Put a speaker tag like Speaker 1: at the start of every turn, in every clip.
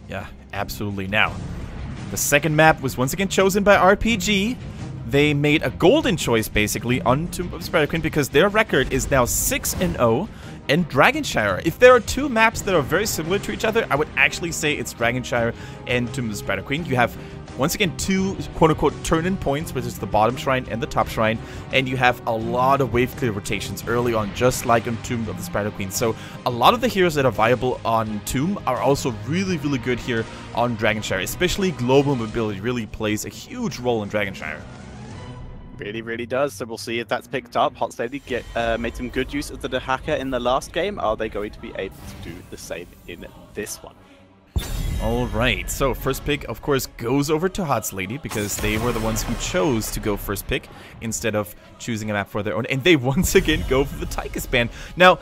Speaker 1: Yeah, absolutely. Now, the second map was once again chosen by RPG. They made a golden choice, basically, on Tomb of the Spider Queen because their record is now 6-0 in Dragonshire. If there are two maps that are very similar to each other, I would actually say it's Dragonshire and Tomb of the Spider Queen. You have, once again, two quote-unquote turn-in points, which is the bottom shrine and the top shrine, and you have a lot of wave clear rotations early on, just like on Tomb of the Spider Queen. So a lot of the heroes that are viable on Tomb are also really, really good here on Dragonshire, especially global mobility really plays a huge role in Dragonshire.
Speaker 2: Really, really does. So we'll see if that's picked up. HOTSLADY made some good use of the hacker in the last game. Are they going to be able to do the same in this one?
Speaker 1: Alright, so first pick, of course, goes over to HOTSLADY because they were the ones who chose to go first pick instead of choosing a map for their own. And they once again go for the Tychus ban. Now,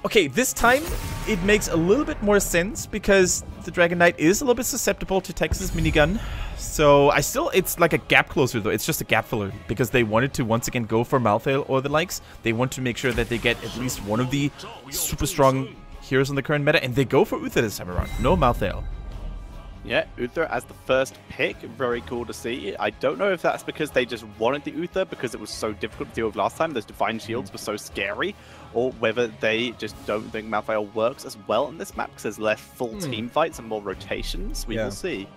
Speaker 1: okay, this time it makes a little bit more sense because the Dragon Knight is a little bit susceptible to Tychus' minigun. So it's like a gap closer though. It's just a gap filler because they wanted to once again go for Malthael or the likes. They want to make sure that they get at least one of the super strong heroes in the current meta, and they go for Uther this time around. No Malthael.
Speaker 2: Yeah, Uther as the first pick. Very cool to see. I don't know if that's because they just wanted the Uther because it was so difficult to deal with last time. Those Divine Shields were so scary. Or whether they just don't think Malthael works as well in this map because there's less full team fights and more rotations. We will see.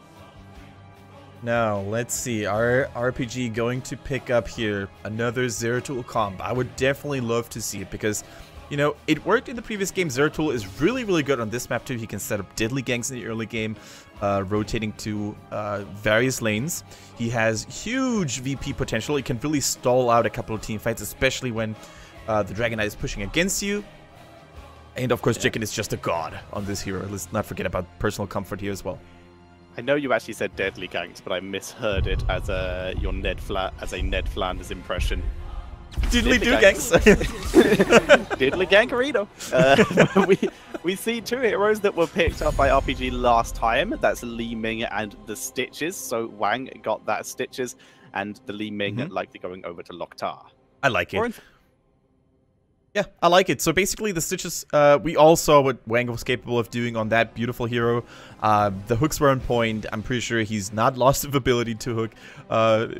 Speaker 1: Now, let's see. Are RPG going to pick up here another Zeratul comp? I would definitely love to see it because, you know, it worked in the previous game. Zeratul is really, really good on this map too. He can set up deadly ganks in the early game, rotating to various lanes. He has huge VP potential. He can really stall out a couple of team fights, especially when the Dragon Knight is pushing against you. And of course, Jicken is just a god on this hero. Let's not forget about personal comfort here as well.
Speaker 2: I know you actually said deadly ganks, but I misheard it as a Ned Flanders impression.
Speaker 1: Diddly do ganks.
Speaker 2: Diddly gankerino. We see two heroes that were picked up by RPG last time. That's Li Ming and the Stitches. So Wang got that Stitches, and the Li Ming likely going over to Loktar.
Speaker 1: I like it. Yeah, I like it. So basically the Stitches, we all saw what Wang was capable of doing on that beautiful hero. The hooks were on point. I'm pretty sure he's not lost of ability to hook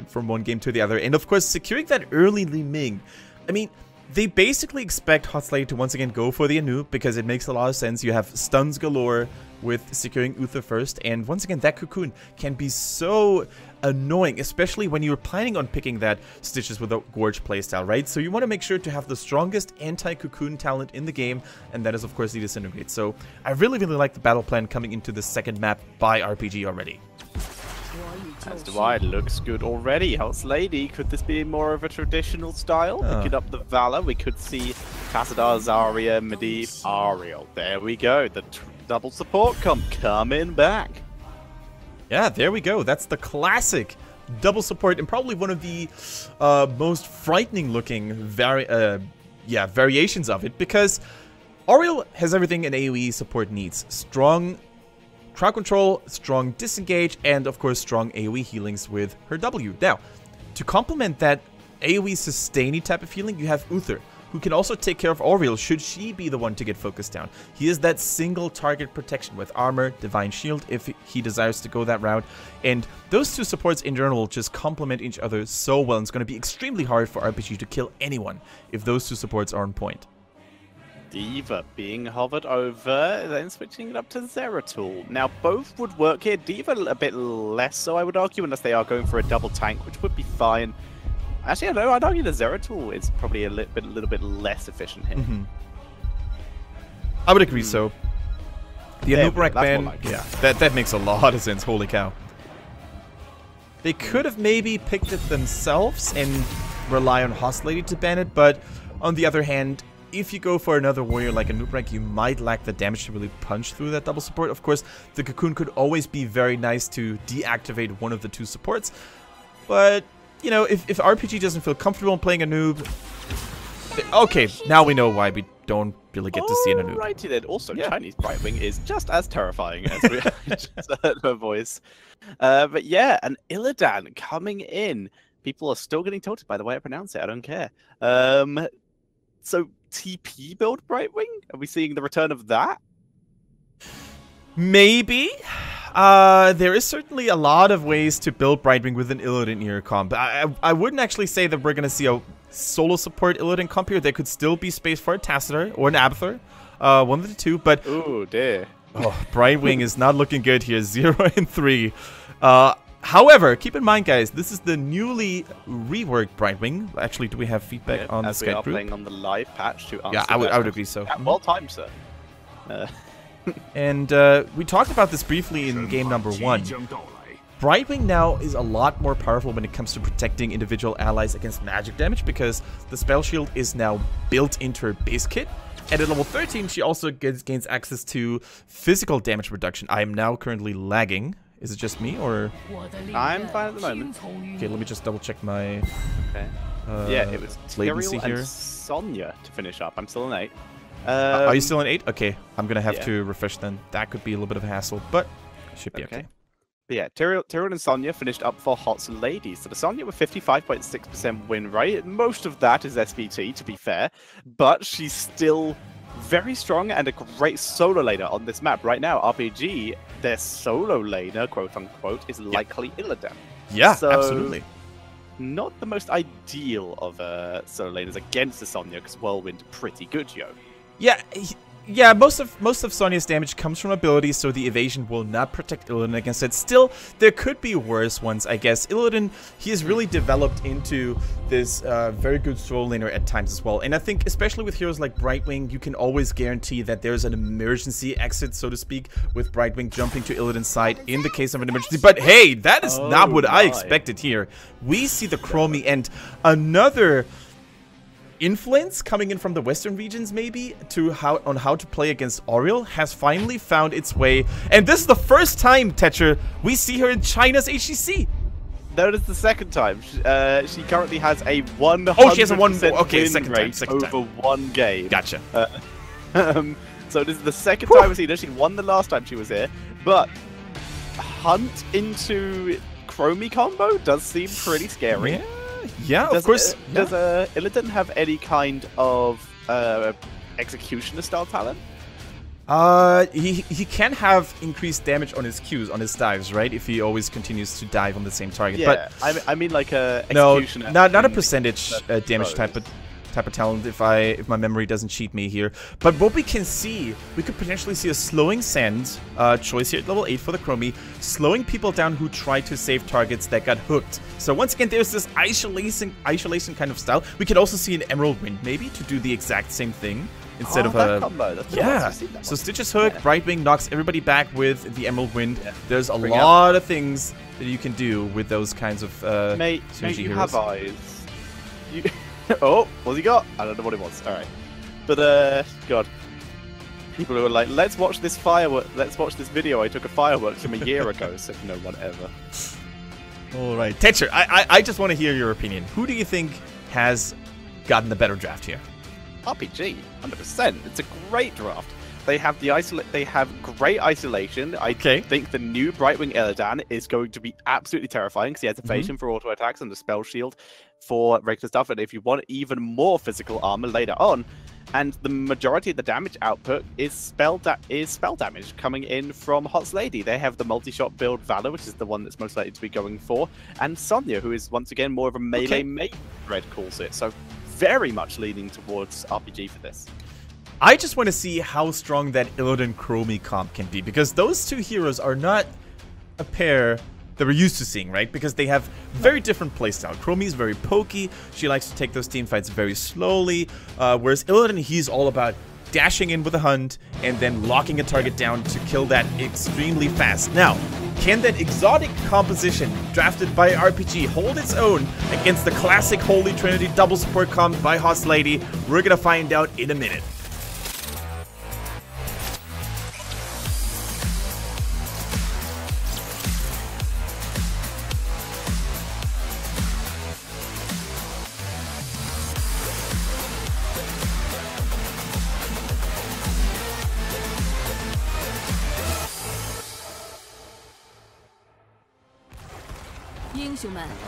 Speaker 1: from one game to the other. And of course, securing that early Li Ming. I mean, they basically expect HOTSLADY to once again go for the Anu because it makes a lot of sense. You have stuns galore with securing Uther first. And once again, that cocoon can be so annoying, especially when you're planning on picking that Stitches with a Gorge playstyle, right? So you want to make sure to have the strongest anti-cocoon talent in the game, and that is of course the Disintegrate. So I really, really like the battle plan coming into the second map by RPG already.
Speaker 2: As do I. Looks good already. HOTSLADY, could this be more of a traditional style? Picking up the Valor, we could see Tassadar, Zarya, Medivh, Ariel. There we go. The double support coming back.
Speaker 1: Yeah, there we go. That's the classic double support and probably one of the most frightening looking variations of it because Ariel has everything an AoE support needs. Strong crowd control, strong disengage, and of course strong AoE healings with her W. Now, to complement that AoE sustainy type of healing, you have Uther, who can also take care of Ariel should she be the one to get focused down. He is that single target protection with armor, divine shield if he desires to go that route. And those two supports in general just complement each other so well. And it's going to be extremely hard for RPG to kill anyone if those two supports are on point.
Speaker 2: D.Va being hovered over, then switching it up to Zeratul. Now both would work here. D.Va a bit less so, I would argue, unless they are going for a double tank, which would be fine. Actually, I don't know. I'd argue the Zeratul is probably a little bit less efficient here.
Speaker 1: I would agree so. The Anubrak ban, yeah, that makes a lot of sense. Holy cow. They could have maybe picked it themselves and rely on HOTSLADY to ban it, but on the other hand, if you go for another warrior like Anubrak, you might lack the damage to really punch through that double support. Of course, the Cocoon could always be very nice to deactivate one of the two supports, but you know, if RPG doesn't feel comfortable in playing a noob, okay, now we know why we don't really get to see an noob.
Speaker 2: Righty then. Also, Chinese Brightwing is just as terrifying as we just heard her voice. But yeah, an Illidan coming in. People are still getting tilted by the way I pronounce it. I don't care. So TP build Brightwing? Are we seeing the return of that?
Speaker 1: Maybe. There is certainly a lot of ways to build Brightwing with an Illidan hero comp. I wouldn't actually say that we're going to see a solo support Illidan comp here. There could still be space for a Tacitor or an Abathur. One of the two, but...
Speaker 2: Ooh, dear.
Speaker 1: Oh, Brightwing is not looking good here. 0 and 3. However, keep in mind, guys, this is the newly reworked Brightwing. Actually, do we have feedback on the Skype group?
Speaker 2: As we are playing on the live patch to answer.
Speaker 1: Yeah, I would agree so.
Speaker 2: Well timed, sir.
Speaker 1: And we talked about this briefly in game number 1. Brightwing now is a lot more powerful when it comes to protecting individual allies against magic damage because the spell shield is now built into her base kit. And at level 13, she also gains access to physical damage reduction. I am now currently lagging. Is it just me, or...?
Speaker 2: I'm fine at the moment.
Speaker 1: Okay, let me just double check my...
Speaker 2: Okay. Yeah, it was Tyrael and Sonya to finish up. I'm still in 8.
Speaker 1: Are you still in 8? Okay, I'm gonna have to refresh then. That could be a little bit of a hassle, but should be okay.
Speaker 2: But yeah, Tyrael and Sonya finished up for HOTSLADY. So the Sonya with 55.6% win rate. Most of that is SVT, to be fair, but she's still very strong and a great solo laner on this map. Right now, RPG, their solo laner, quote-unquote, is likely Illidan.
Speaker 1: Yeah,
Speaker 2: so,
Speaker 1: absolutely.
Speaker 2: Not the most ideal of solo laners against the Sonya, because Whirlwind pretty good, yo.
Speaker 1: Yeah, most of Sonya's damage comes from abilities, so the evasion will not protect Illidan against it. Still, there could be worse ones, I guess. Illidan, he has really developed into this very good solo laner at times as well. And I think, especially with heroes like Brightwing, you can always guarantee that there's an emergency exit, so to speak, with Brightwing jumping to Illidan's side in the case of an emergency. But hey, that is not what I expected here. We see the Chromie and another... influence coming in from the western regions, maybe, on how to play against Oriel has finally found its way. And this is the first time, Tetcher, we see her in China's HGC.
Speaker 2: No, it's the second time. She currently has a 100%
Speaker 1: she has a second
Speaker 2: rate over one game.
Speaker 1: Gotcha.
Speaker 2: So this is the second time we've seen her. She won the last time she was here, but Hunt into Chromie combo does seem pretty scary.
Speaker 1: Yeah, of course.
Speaker 2: Does Illidan have any kind of executioner style talent?
Speaker 1: He can have increased damage on his Qs, on his dives, right? If he always continues to dive on the same target.
Speaker 2: Yeah, but I mean like a executioner.
Speaker 1: No, not a percentage damage type of talent. If my memory doesn't cheat me here. But what we can see, we could potentially see a slowing sand choice here at level 8 for the Chromie, slowing people down who try to save targets that got hooked. So once again, there's this isolation kind of style. We could also see an Emerald Wind maybe to do the exact same thing. Instead of a
Speaker 2: combo.
Speaker 1: So Stitch's hook, Brightwing knocks everybody back with the Emerald Wind. There's a lot of things that you can do with those kinds of
Speaker 2: Mate, you have eyes. Oh, what's he got? I don't know what it was. All right, but God, people who are like, let's watch this firework. Let's watch this video. I took a fireworks from a year ago. So no, whatever.
Speaker 1: All right, Tetcher, I just want to hear your opinion. Who do you think has gotten the better draft here?
Speaker 2: RPG, 100%. It's a great draft. They have They have great isolation. I think the new Brightwing Illidan is going to be absolutely terrifying because he has evasion for auto attacks and the spell shield for regular stuff. And if you want even more physical armor later on, and the majority of the damage output is spell damage coming in from HOTSLADY. They have the multi-shot build Valor, which is the one that's most likely to be going for, and Sonya, who is once again more of a melee mate. Red calls it. So very much leaning towards RPG for this.
Speaker 1: I just want to see how strong that Illidan Chromie comp can be, because those two heroes are not a pair that we're used to seeing, right? Because they have very different playstyle. Chromie is very pokey. She likes to take those team fights very slowly, whereas Illidan, he's all about dashing in with a hunt and then locking a target down to kill that extremely fast. Now, can that exotic composition drafted by RPG hold its own against the classic Holy Trinity double support comp by HOTSLADY? We're gonna find out in a minute.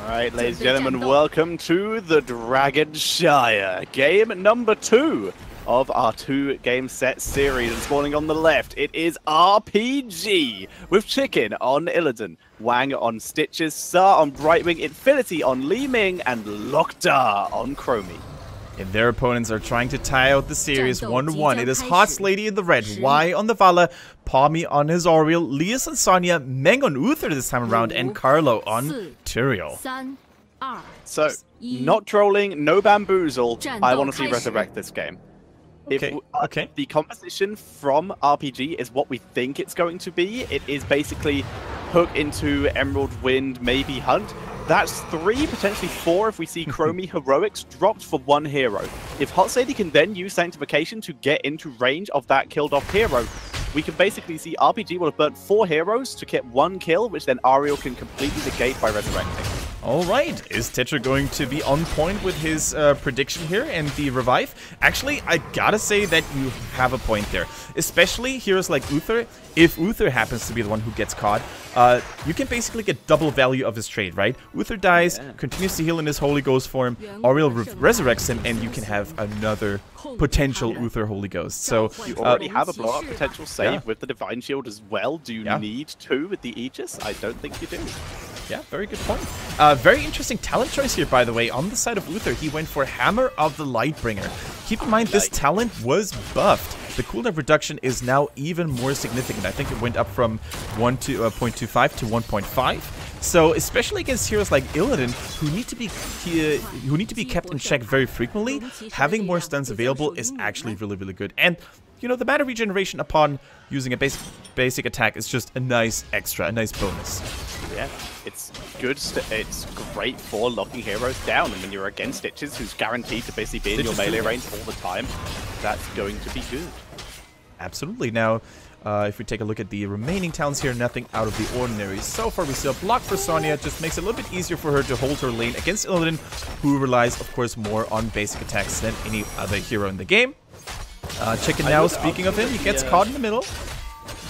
Speaker 2: Alright, ladies and gentlemen, welcome to the Dragon Shire. Game number 2 of our 2-game set series. And spawning on the left, it is RPG with Chicken on Illidan, Wang on Stitches, Sa on Brightwing, Infinity on Li Ming, and Lokta on Chromie.
Speaker 1: And their opponents are trying to tie out the series 1-1. It is HOTSLADY in the red, Y on the Vala, Palmy on his Oriel, Lias on Sonya, Meng on Uther this time around, and Carlo on Tyrael.
Speaker 2: So, not trolling, no bamboozle. I want to see Resurrect this game.
Speaker 1: Okay.
Speaker 2: The composition from RPG is what we think it's going to be. It is basically hook into Emerald Wind, maybe Hunt. That's 3, potentially 4 if we see Chromie Heroics dropped for 1 hero. If HOTSLADY can then use Sanctification to get into range of that killed off hero, we can basically see RPG will have burnt 4 heroes to get 1 kill, which then Ariel can completely negate by resurrecting.
Speaker 1: Alright, is Tetra going to be on point with his prediction here and the revive? Actually, I gotta say that you have a point there. Especially heroes like Uther. If Uther happens to be the one who gets caught, you can basically get double value of his trade, right? Uther dies, continues to heal in his Holy Ghost form, Ariel resurrects him, and you can have another potential Uther Holy Ghost. So
Speaker 2: you already have a blow-up potential save with the Divine Shield as well. Do you need 2 with the Aegis? I don't think you do.
Speaker 1: Yeah, very good point. Very interesting talent choice here, by the way. On the side of Uther, he went for Hammer of the Lightbringer. Keep in mind, this talent was buffed. The cooldown reduction is now even more significant. I think it went up from 0.25 to 1.5. So, especially against heroes like Illidan, who need to be kept in check very frequently, having more stuns available is actually really, really good. And you know, the mana regeneration upon using a basic attack is just a nice extra, a nice bonus.
Speaker 2: Yeah, it's good. It's great for locking heroes down, and when you're against Stitches, who's guaranteed to basically be in your melee range all the time, that's going to be good.
Speaker 1: Absolutely. Now, if we take a look at the remaining talents here, nothing out of the ordinary. So far, we see a block for Sonya. Just makes it a little bit easier for her to hold her lane against Illidan, who relies, of course, more on basic attacks than any other hero in the game. Chicken now, speaking of him, he gets caught in the middle.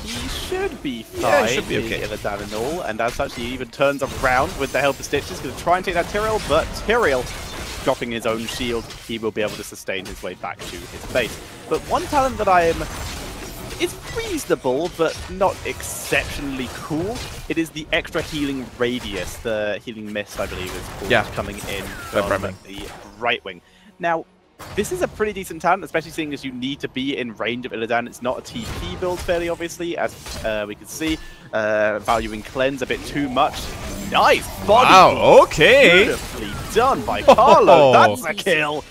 Speaker 2: He should be fine.
Speaker 1: Yeah, he should be okay.
Speaker 2: Illidan and all, and as such, he even turns around with the help of Stitches, going to try and take that Tyrael, but Tyrael, dropping his own shield, he will be able to sustain his way back to his base. But one talent that is reasonable, but not exceptionally cool. It is the extra healing radius, the healing mist, I believe is called, coming in from the Brightwing. Now, this is a pretty decent talent, especially seeing as you need to be in range of Illidan. It's not a TP build, fairly obviously, as we can see. Valuing Cleanse a bit too much. Nice body!
Speaker 1: Wow, okay!
Speaker 2: Beautifully done by Carlo. That's a kill!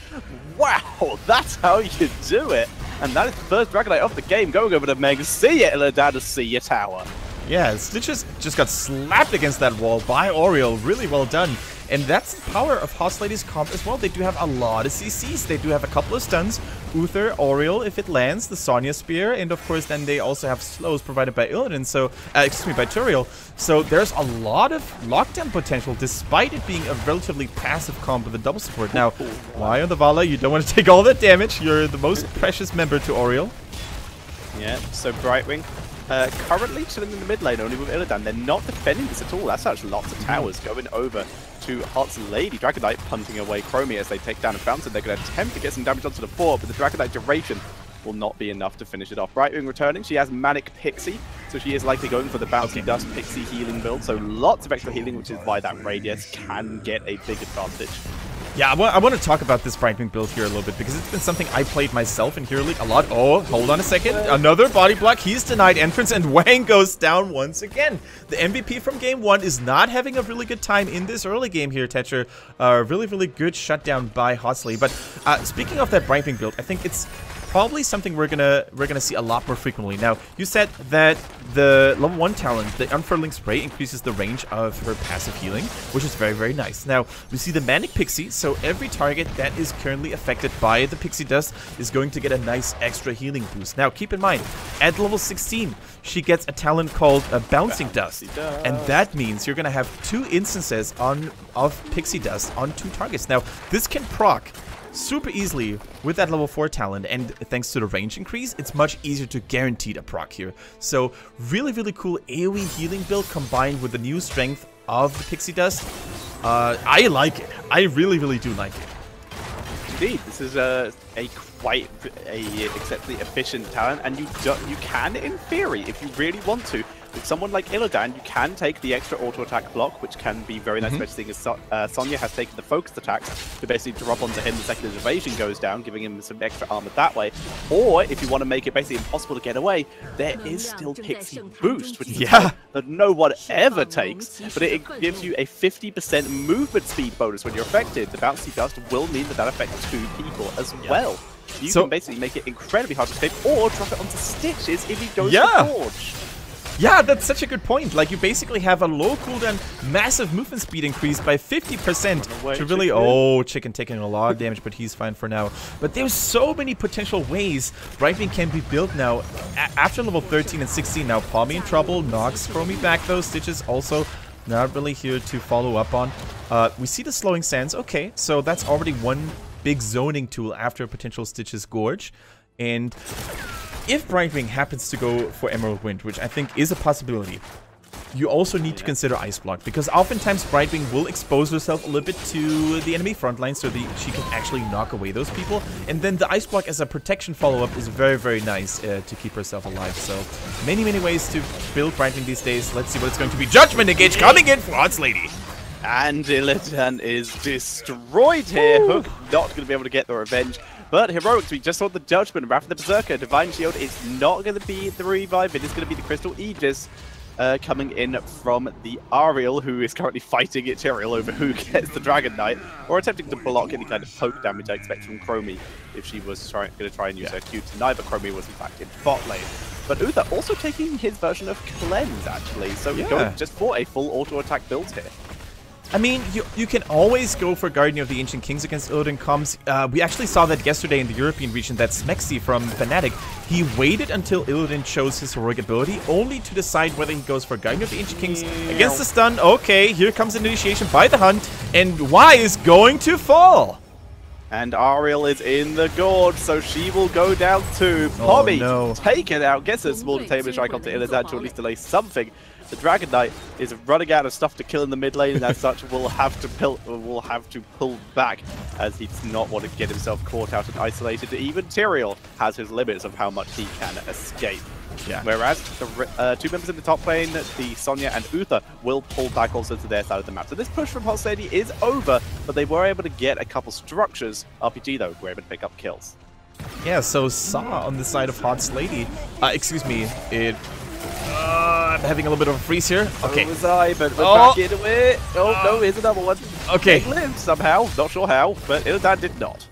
Speaker 2: Wow, that's how you do it! And that is the first Dragonite of the game, going over to Meg. See ya, Illidan, see ya, tower.
Speaker 1: Yeah, Stitches just got slapped against that wall by Oriel. Really well done. And that's the power of HOTSLADY's comp as well. They do have a lot of CCs. They do have a couple of stuns. Uther, Oriel, if it lands, the Sonya Spear, and of course then they also have slows provided by Illidan, so, excuse me, by Tyrael. So there's a lot of lockdown potential despite it being a relatively passive comp with a double support. Now, why on the Vala? You don't want to take all that damage. You're the most precious member to Oriel.
Speaker 2: Yeah, so Brightwing. Currently chilling in the mid lane only with Illidan. They're not defending this at all. That's actually lots of towers going over to HOTSLADY. Dragonite punting away Chromie as they take down a fountain. They're going to attempt to get some damage onto the fort, but the Dragonite duration will not be enough to finish it off. Brightwing returning. She has Manic Pixie, so she is likely going for the Bouncy Dust Pixie healing build. So lots of extra healing, which is why that radius can get a big advantage.
Speaker 1: Yeah, I want to talk about this Brightwing build here a little bit, because it's been something I played myself in Hero League a lot. Oh, hold on a second. Another body block. He's denied entrance, and Wang goes down once again. The MVP from game 1 is not having a really good time in this early game here, Tetra. Really, really good shutdown by HOTSLADY. But speaking of that Brightwing build, I think it's probably something we're gonna see a lot more frequently. Now, you said that the level 1 talent, the Unfurling Spray, increases the range of her passive healing, which is very, very nice. Now, we see the Manic Pixie, so every target that is currently affected by the Pixie Dust is going to get a nice extra healing boost. Now, keep in mind, at level 16, she gets a talent called Bouncing Dust, and that means you're gonna have 2 instances of Pixie Dust on 2 targets. Now, this can proc super easily with that level 4 talent, and thanks to the range increase, it's much easier to guarantee a proc here. So really, really cool AoE healing build combined with the new strength of the Pixie Dust. I like it. I really, really do like it.
Speaker 2: Indeed, this is a quite exceptionally efficient talent, and you can, in theory, if you really want to, with someone like Illidan, you can take the extra auto attack block, which can be very nice, especially seeing as Sonya has taken the focused attacks to basically drop onto him the second his evasion goes down, giving him some extra armor that way. Or if you want to make it basically impossible to get away, there is still Pixie Boost, which is that no one ever takes, but it gives you a 50% movement speed bonus when you're affected. The bouncy dust will mean that affects 2 people as well. You can basically make it incredibly hard to escape, or drop it onto Stitches if he goes for Forge.
Speaker 1: Yeah, that's such a good point. Like, you basically have a low cooldown, massive movement speed increase by 50% to really... Oh, Chicken taking a lot of damage, but he's fine for now. But there's so many potential ways Brightwing can be built now. After level 13 and 16, now Palmy in trouble. Nox Chromie back, though. Stitches also not really here to follow up on. We see the slowing sands. Okay, so that's already one big zoning tool after a potential Stitches Gorge. And if Brightwing happens to go for Emerald Wind, which I think is a possibility, you also need to consider Ice Block, because oftentimes Brightwing will expose herself a little bit to the enemy front line so that she can actually knock away those people. And then the Ice Block as a protection follow-up is very, very nice to keep herself alive. So many, many ways to build Brightwing these days. Let's see what it's going to be. Judgment Engage coming in for HOTSLADY.
Speaker 2: And Illidan is destroyed here. Hook not going to be able to get the revenge. But Heroics, we just saw the Judgment, Wrath of the Berserker. Divine Shield is not going to be the revive, it is going to be the Crystal Aegis coming in from the Ariel, who is currently fighting Tyrael over who gets the Dragon Knight, or attempting to block any kind of poke damage I expect from Chromie if she was going to try and use her Q tonight, but Chromie was in fact in bot lane. But Uther also taking his version of Cleanse, actually, so going just for a full auto attack build here.
Speaker 1: I mean, you can always go for Guardian of the Ancient Kings against Illidan comms. We actually saw that yesterday in the European region, that Smexy from Fnatic, he waited until Illidan chose his heroic ability, only to decide whether he goes for Guardian of the Ancient Kings against the stun. Okay, here comes initiation by the Hunt, and Y is going to fall.
Speaker 2: And Ariel is in the gorge, so she will go down too. Pommy taken out, gets a small detainment strike onto Illidan to at least delay something. The Dragon Knight is running out of stuff to kill in the mid lane, and as such will have to pull back, as he does not want to get himself caught out and isolated. Even Tyrael has his limits of how much he can escape. Whereas the 2 members in the top lane, the Sonya and Uther, will pull back also to their side of the map. So this push from HOTSLADY is over, but they were able to get a couple structures. RPG though were able to pick up kills.
Speaker 1: Yeah, so Saw on the side of HOTSLADY, excuse me, I'm having a little bit of a freeze here. Okay.
Speaker 2: So was I, but we're back into it. Oh, no, here's another one.
Speaker 1: Okay.
Speaker 2: They lived somehow. Not sure how, but Illidan did not.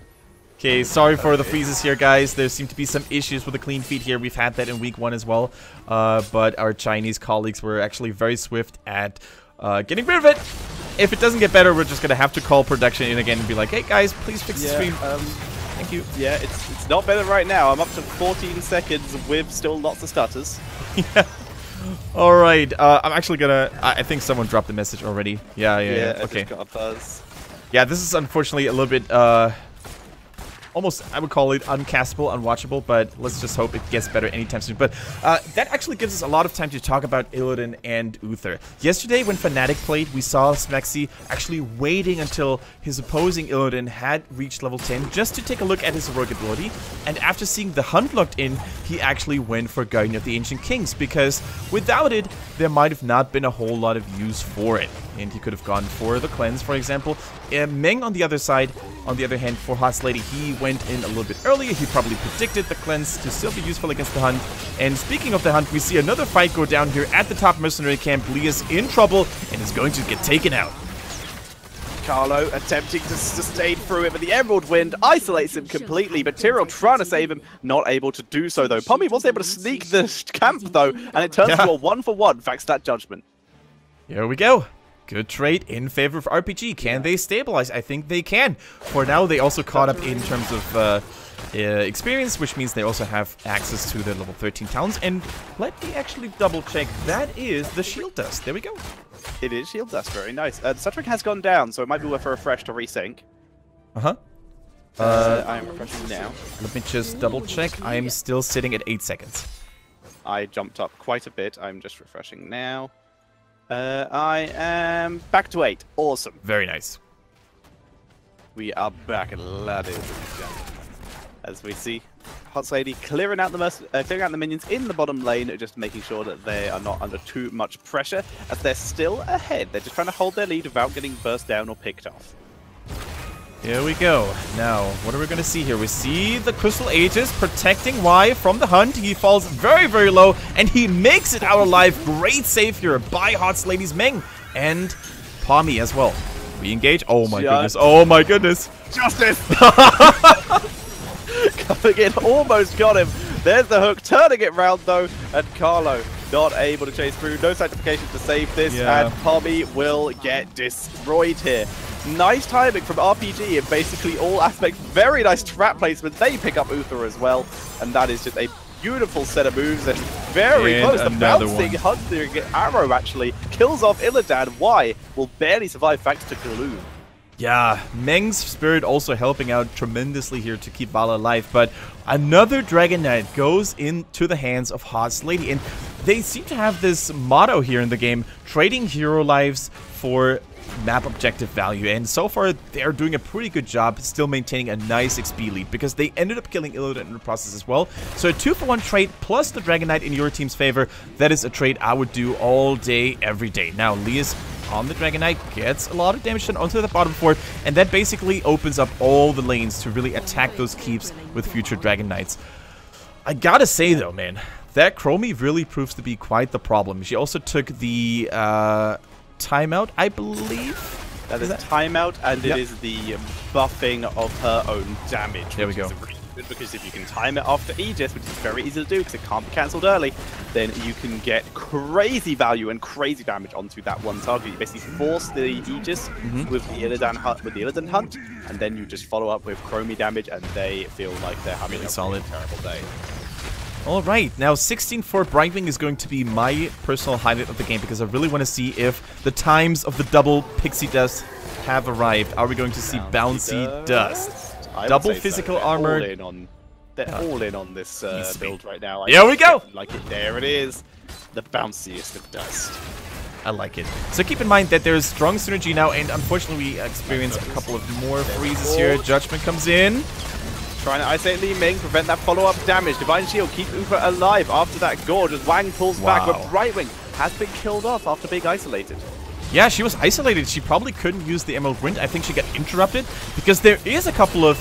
Speaker 1: Okay, sorry for the freezes here, guys. There seem to be some issues with the clean feed here. We've had that in week 1 as well. But our Chinese colleagues were actually very swift at getting rid of it. If it doesn't get better, we're just going to have to call production in again and be like, hey, guys, please fix the stream. Thank you.
Speaker 2: Yeah, it's not better right now. I'm up to 14 seconds with still lots of stutters.
Speaker 1: Yeah. All right. I'm actually gonna. I think someone dropped the message already. Yeah. Okay.
Speaker 2: I just got a buzz.
Speaker 1: Yeah, this is unfortunately a little bit almost, I would call it uncastable, unwatchable, but let's just hope it gets better anytime soon. But that actually gives us a lot of time to talk about Illidan and Uther. Yesterday, when Fnatic played, we saw Smexy actually waiting until his opposing Illidan had reached level 10 just to take a look at his heroic ability. And after seeing the Hunt locked in, he actually went for Guardian of the Ancient Kings, because without it, there might have not been a whole lot of use for it. And he could have gone for the Cleanse, for example. Meng on the other side, on the other hand, for HOTSLADY, he went in a little bit earlier. He probably predicted the Cleanse to still be useful against the Hunt. And speaking of the Hunt, we see another fight go down here at the top mercenary camp. Lia's in trouble and is going to get taken out.
Speaker 2: Carlo attempting to sustain through it, but the Emerald Wind isolates him completely, but Tyrael trying to save him, not able to do so though. Pommy was able to sneak the camp though, and it turns to a 1-for-1 thanks to that judgment.
Speaker 1: Here we go. Good trade in favor of RPG. Can they stabilize? I think they can. For now, they also caught up in terms of experience, which means they also have access to the level 13 talents. And let me actually double check. That is the Shield Dust. There we go.
Speaker 2: It is Shield Dust. Very nice. The Suttrick has gone down, so it might be worth a refresh to resync. I'm refreshing now.
Speaker 1: Let me just double check. I am still sitting at 8 seconds.
Speaker 2: I jumped up quite a bit. I'm just refreshing now. I am back to 8. Awesome.
Speaker 1: Very nice.
Speaker 2: We are back at ladies and gentlemen. As we see HOTSLADY clearing out the minions in the bottom lane, just making sure that they are not under too much pressure, as they're still ahead. They're just trying to hold their lead without getting burst down or picked off.
Speaker 1: Here we go. Now, what are we going to see here? We see the Crystal Aegis protecting Y from the hunt. He falls very, very low, and he makes it out alive. Great save here by HOTSLADY's Meng and Pommy as well. We engage. Oh my goodness. Oh my goodness.
Speaker 2: Justice! Coming in, almost got him. There's the hook, turning it round though, and Carlo not able to chase through. No sacrification to save this, and Pommy will get destroyed here. Nice timing from RPG in basically all aspects. Very nice trap placement. They pick up Uther as well, and that is just a beautiful set of moves and very close. The bouncing hunting arrow actually kills off Illidan. Y will barely survive thanks to Gloom.
Speaker 1: Yeah, Meng's spirit also helping out tremendously here to keep Vala alive, but another Dragon Knight goes into the hands of HOTSLADY, and they seem to have this motto here in the game, trading hero lives for map objective value, and so far they're doing a pretty good job still maintaining a nice XP lead, because they ended up killing Illidan in the process as well. So a 2-for-1 trade plus the Dragon Knight in your team's favor, that is a trade I would do all day, every day. Now, Lias on the Dragon Knight gets a lot of damage done onto the bottom fort, and that basically opens up all the lanes to really attack those keeps with future Dragon Knights. I gotta say though, man, that Chromie really proves to be quite the problem. She also took the timeout, I believe.
Speaker 2: That is timeout, and it is the buffing of her own damage.
Speaker 1: There we go.
Speaker 2: Because if you can time it after Aegis, which is very easy to do because it can't be cancelled early, then you can get crazy value and crazy damage onto that one target. You basically force the Aegis with the Illidan hunt, and then you just follow up with Chromie damage, and they feel like they're having a solid, terrible day.
Speaker 1: Alright, now 16 for Brightwing is going to be my personal highlight of the game, because I really want to see if the times of the double Pixie Dust have arrived. Are we going to see Bouncy Dust? Double physical armor.
Speaker 2: They're all in on this build right now.
Speaker 1: Here we go!
Speaker 2: Like it. There it is. The bounciest of dust.
Speaker 1: I like it. So keep in mind that there's strong synergy now, and unfortunately we experience a couple of more freezes here. Judgment comes in.
Speaker 2: Trying to isolate Li Ming, prevent that follow-up damage. Divine Shield, keep Ufa alive after that gorge as Wang pulls back, but Brightwing has been killed off after being isolated.
Speaker 1: Yeah, she was isolated. She probably couldn't use the Emerald Wind. I think she got interrupted, because there is a couple of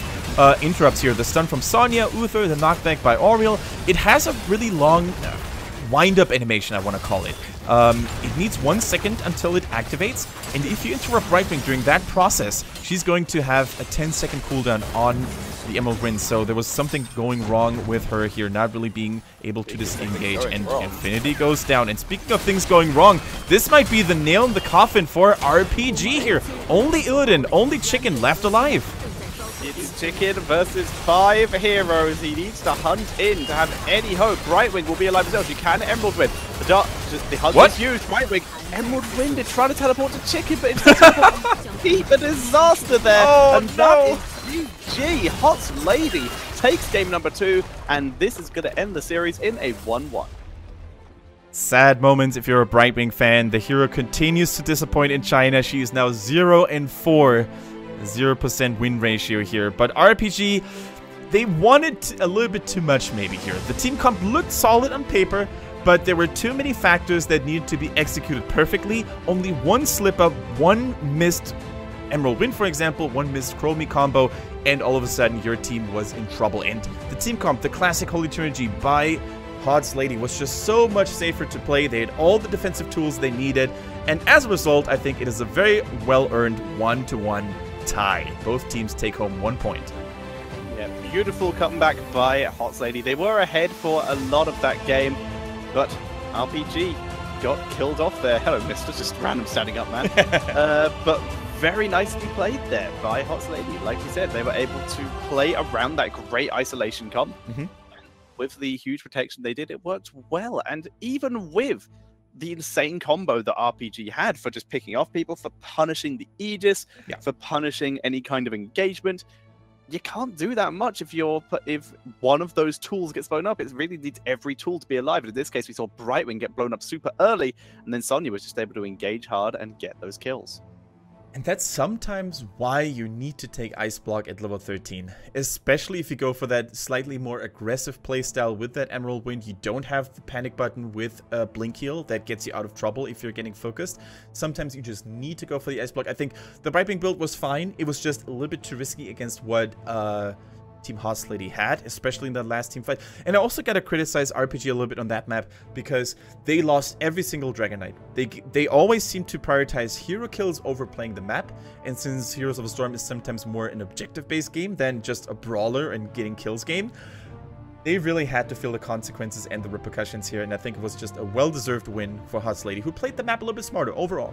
Speaker 1: interrupts here. The stun from Sonya, Uther, the knockback by Oriel. It has a really long wind-up animation, I want to call it. It needs 1 second until it activates, and if you interrupt Brightwing during that process, she's going to have a 10-second cooldown on the Emerald Wind, so there was something going wrong with her here, not really being able to disengage, and Infinity goes down. And speaking of things going wrong, this might be the nail in the coffin for RPG here. Only Illidan, only Chicken left alive.
Speaker 2: It's Chicken versus 5 heroes. He needs to hunt in to have any hope. Brightwing will be alive as well. She can Emerald Wind. The hunt is used. Brightwing, Emerald Wind is trying to teleport to Chicken, but it's deep a disaster there.
Speaker 1: Oh,
Speaker 2: and that is GG. HOTSLADY takes game number 2, and this is going to end the series in a 1-1.
Speaker 1: Sad moments if you're a Brightwing fan. The hero continues to disappoint in China. She is now 0-4. 0% win ratio here, but RPG, they wanted a little bit too much maybe here. The team comp looked solid on paper, but there were too many factors that needed to be executed perfectly. Only one slip up, one missed Emerald Wind, for example, one missed Chromie combo, and all of a sudden your team was in trouble. And the team comp, the classic Holy Trinity by HOTSLADY, was just so much safer to play. They had all the defensive tools they needed, and as a result, I think it is a very well-earned 1-1 tie. Both teams take home 1 point.
Speaker 2: Yeah, beautiful comeback by HOTSLADY. They were ahead for a lot of that game, but RPG got killed off there. Hello, mister. Just random standing up, man. But very nicely played there by HOTSLADY. Like you said, they were able to play around that great isolation comp. With the huge protection they did, it worked well. And even with the insane combo that RPG had for just picking off people, for punishing the Aegis, for punishing any kind of engagement, you can't do that much if one of those tools gets blown up. It really needs every tool to be alive. And in this case, we saw Brightwing get blown up super early, and then Sonya was just able to engage hard and get those kills.
Speaker 1: And that's sometimes why you need to take Ice Block at level 13. Especially if you go for that slightly more aggressive playstyle with that Emerald Wind. You don't have the panic button with a Blink Heal that gets you out of trouble if you're getting focused. Sometimes you just need to go for the Ice Block. I think the Brightwing build was fine. It was just a little bit too risky against what Team HOTSLADY had, especially in that last team fight. And I also gotta criticize RPG a little bit on that map because they lost every single Dragon Knight. They always seem to prioritize hero kills over playing the map, and since Heroes of the Storm is sometimes more an objective-based game than just a brawler and getting kills game, they really had to feel the consequences and the repercussions here, and I think it was just a well-deserved win for HOTSLADY, who played the map a little bit smarter overall.